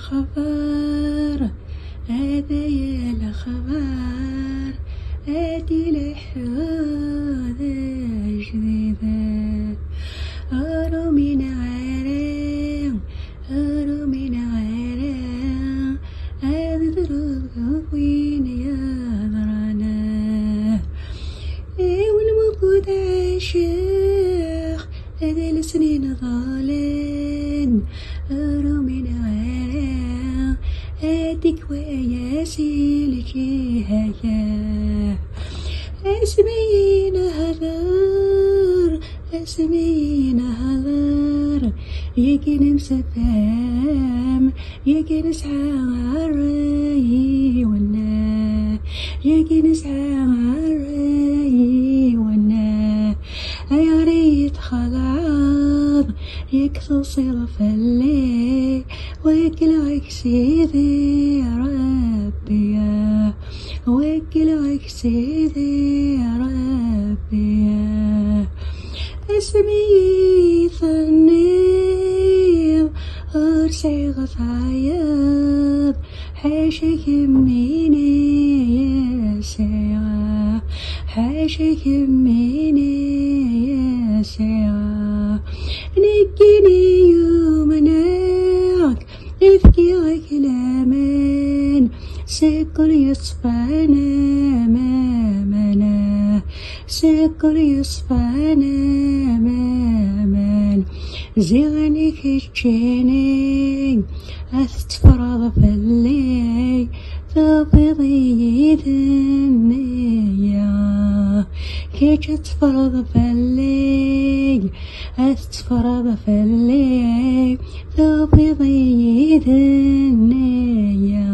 الخبر هذا يا الخبر هادي الحوض جديدة هارو من عالم هارو من عالم هذا ضرب وين يا ضرانا والموجود عاشق هذا السنين ظالم هارو من عالم هاديك ويا سيلكي هيا اسمين هذر اسمين هذر يجي مسفام يجي نسعى الرأي والنا يجي نسعى الرأي والنا يا ريت خلاص يكسر فلي ويكلعك سيدي يا ربي ويكلعك سيدي يا ربي اسمي ثنيب ارسي غفايض حاشك مني يا سيغا حاشك مني يا سيغا نجيني يومناك افكي كلامان سكر يصفانا مامنا سكر يصفانا مامان زغنك الجنين أتفرض فاللي تبضي ذنيا كي تفرض فاللي أتفرض فاللي تبضي ذنيا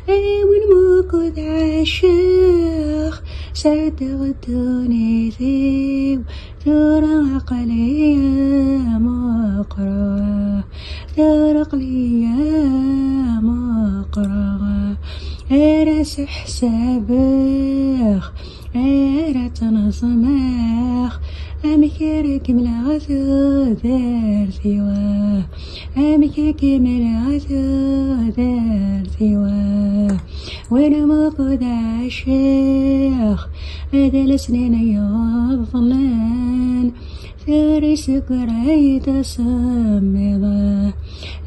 وين موجود عاشق صدق دونيتي ترى عقلي مقرأ ترى عقلي مقرأ أرس حسابخ أرى تنظمخ أمكارك ملغثو دار ثواه أمكارك ملغثو دار ثواه وانا موجود عاشق هذا السنين يظلان ثاري سكري تصمضه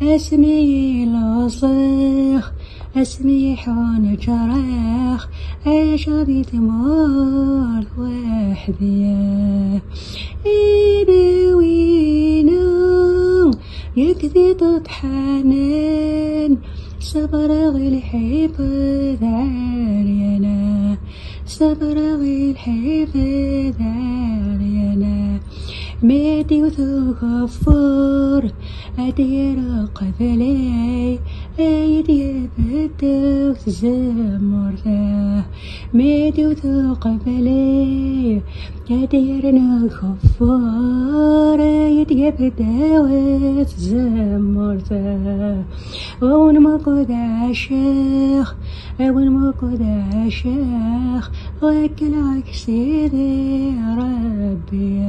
اسمي الوصيخ اسمي حون جراخ عشري تموت وحديا انا وينو يكذي تطحنن صبر الحفظ علينا صبر الحفظ علينا ميدي وثغفور أدير قبلي أيدي بدو تزمر ذا ميدي وثقبلي أدير نغفور أيدي بدو تزمر ذا ونمقود عشاق ونمقود عشاق وكلعك سيدي ربي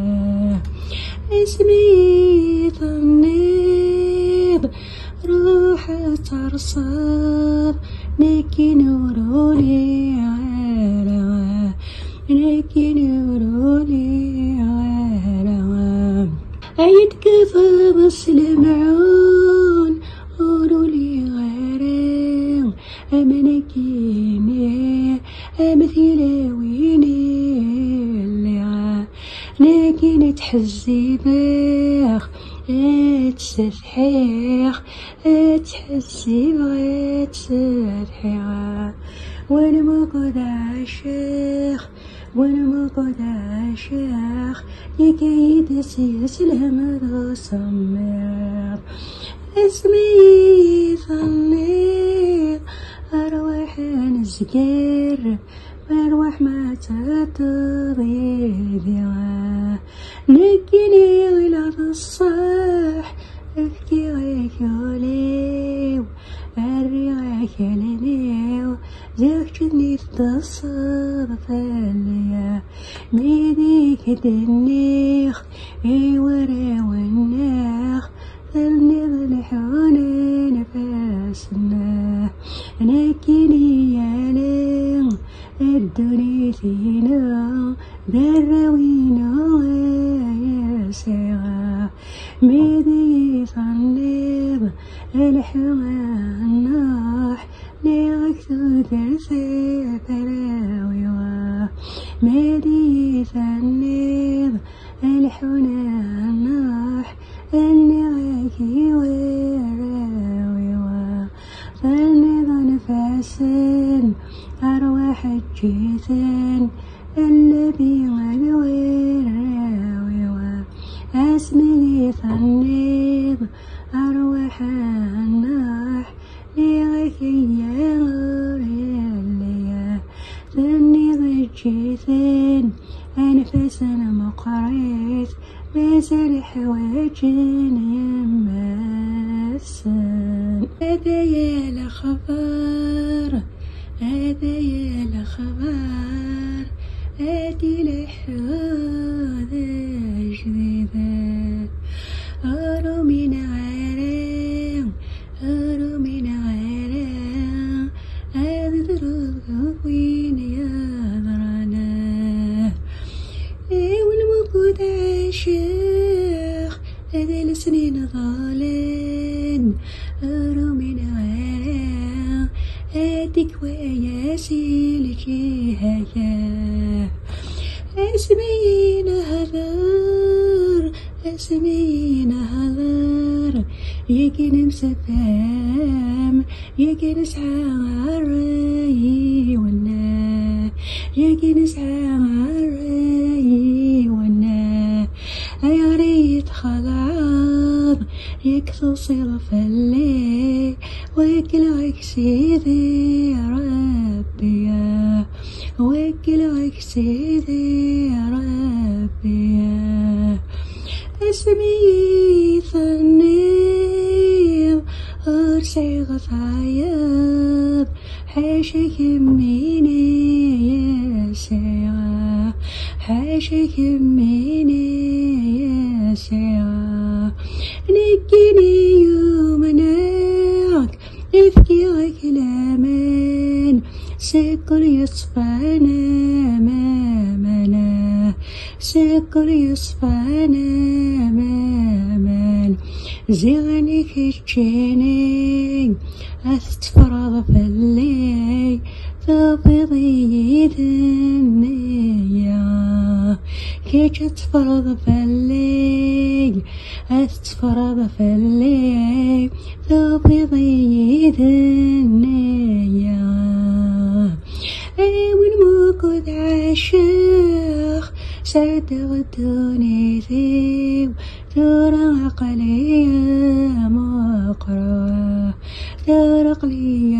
اسمي ظنيب روح ترصد نكي نورولي عالوا نكي نورولي عالوا عيد كفى بسلمعون قولولي غيري أمنكيني أمثيلي ويني اللي نكي نتحزي بيخ تستحيخ تحسي بغيت تستحيخ وانا موجود عاشق وانا موجود عاشق يكيد سلسلة صمير اسمي ظنير أرواح نزقير أرواح ما تضيع نكيني غلط الصح افكي غيكوليو أريغيك لنيو زيكتني تصرف الليا ميديك النيخ اي ورا والناخ ظلني ظل حوني نفسنا نكيني يالين الدنيا فينا دروينا يا سيغا ميدي صنيب الحمان ناح لغكتو درسي فراويوا ميدي صنيب الحمان ناح النغاكي وراويوا ظني ظنفاسن أرواح الجيثن النبي غدوير راويوا أسمي ثنيض أرواح الناح لغكي غريليا ثنيض الجيثن أنفسن مقريث بزل حواجن يمسن هذا يا الخبر هذا يا الخبر هادي لحوذة جديدة أرو من عالم أرو من عالم أذرق وين يضرنا والموجود عاشق هذا السنين ظالم أرو من عالم هاديك وياسي الجهاية اسمين هذر اسمين هذر يكن مسفام يكن سعاري ونا يكن سعاري ونا يا ريت خلاص يكسو صرف الليل ويكلك سيدي ربي ويكلك سيدي ربي اسمي ثنيب أرسي غطايب حاشك يميني يا سيغا حاشك يميني يا سيغا نجيني يومناك افكي كلامان سكر يصفانا مامنا سكر يصفانا مامان زغني كتشيني أستفرض فاللي تبضي ذنيا كيش تفرض فاللي أستفرض فاللي تبضي ذنيا والموكد عاشق صدقتوني ذيب ترى عقلي مقرأ ترق لي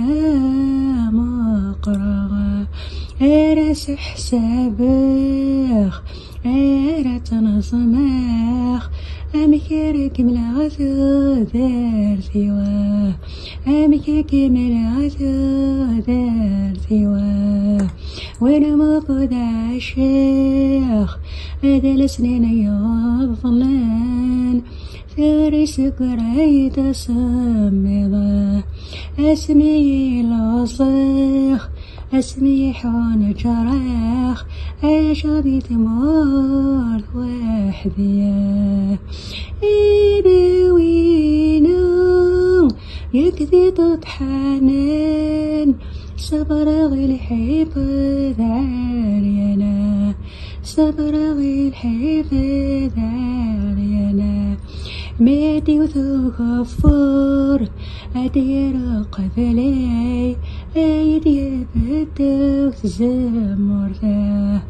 مقرأ أرس حسابخ أرى نظمخ أمكرك ملغثو ذار ثواه أمكرك ملغثو ذار ثواه وانا موقود عاشق هذا السنين يظلان ثاري سكريت صمضة اسمي الوصيخ اسمي حون جراخ عشبي تموت وحدية إيدي وينو يكذي تطحنن صبر غير حفظ عرينا صبر غير حفظ عرينا ميدي وثغفور أدير قبلي أيدي بدو تزمرته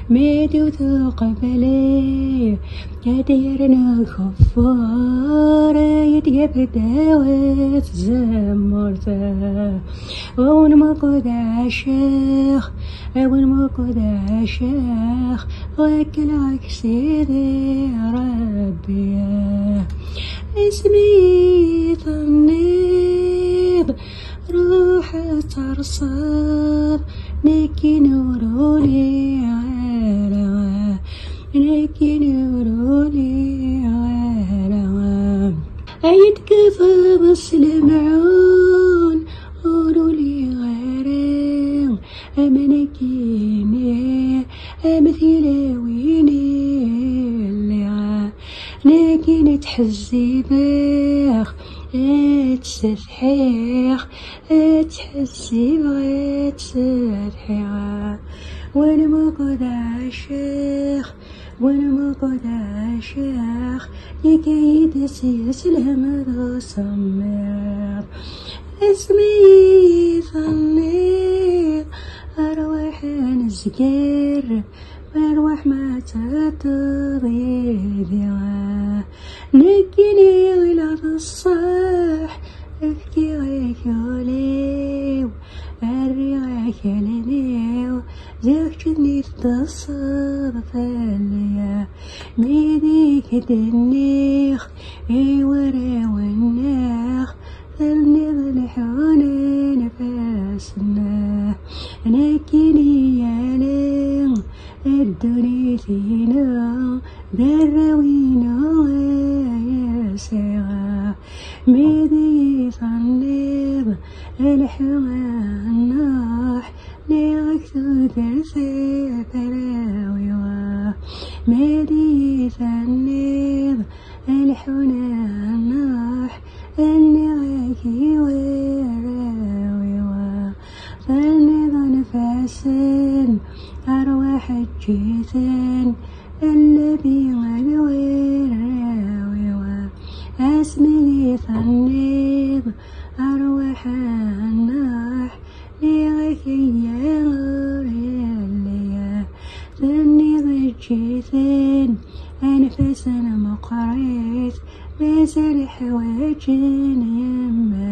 ميدي وثقبلي أدير نغفور أيدي بدو تزمرته ونمقود عشاق ونمقود عشاق وكلك سيدي ربي اسمي ثنيب روح ترصد نكي نورولي عالوا نكي نورولي عالوا أيتكفى بس المعود اتحزي بيخ اتستحيخ اتحزي بغيت تستحيخ وانا موجود عاشق وانا موجود عاشق لكي تسيس الهمد صمير اسمي ثنير أرواح نسكر أرواح ما تتضيع نكني غلط الصح احكي غيكوليو أريعك لنيو زوجتني تصرف ليا ميديك النيخ ايوري والنيخ ثلني ضلحون نفسنا نكني يالين الدنيا فينا دروينا يا سيغا ميدي صنيب الحماناح نغكتو درسي فلاويوا ميدي صنيب الحماناح النغكي وراويوا فالنظ نفاسن أرواح الجيثن الذي غدوير راويوا أسمي ثنيب أرواح الناح لغكي غريليا ثنيب الجيثن أنفسنا مقريت بزر حواجن يما